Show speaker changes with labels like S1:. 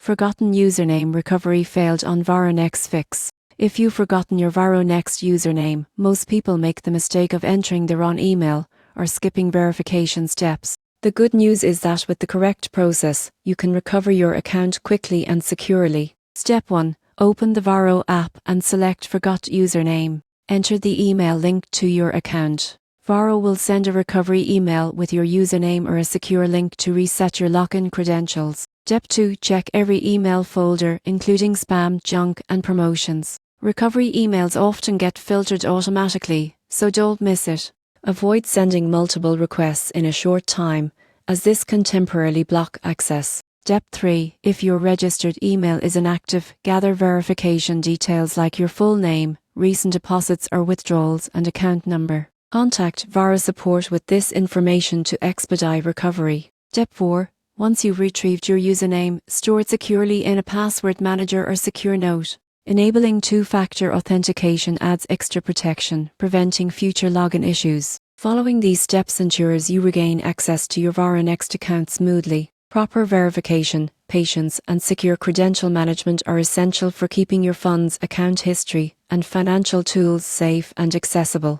S1: Forgotten username recovery failed on Varo Next Fix. If you've forgotten your Varo Next username, most people make the mistake of entering the wrong email or skipping verification steps. The good news is that with the correct process, you can recover your account quickly and securely. Step 1. Open the Varo app and select Forgot Username. Enter the email linked to your account. Varo will send a recovery email with your username or a secure link to reset your login credentials. Step 2. Check every email folder, including spam, junk, and promotions. Recovery emails often get filtered automatically, so don't miss it. Avoid sending multiple requests in a short time, as this can temporarily block access. Step 3. If your registered email is inactive, gather verification details like your full name, recent deposits or withdrawals, and account number. Contact Varo support with this information to expedite recovery. Step 4. Once you've retrieved your username, store it securely in a password manager or secure note. Enabling two-factor authentication adds extra protection, preventing future login issues. Following these steps ensures you regain access to your Varo Next account smoothly. Proper verification, patience, and secure credential management are essential for keeping your funds, account history, and financial tools safe and accessible.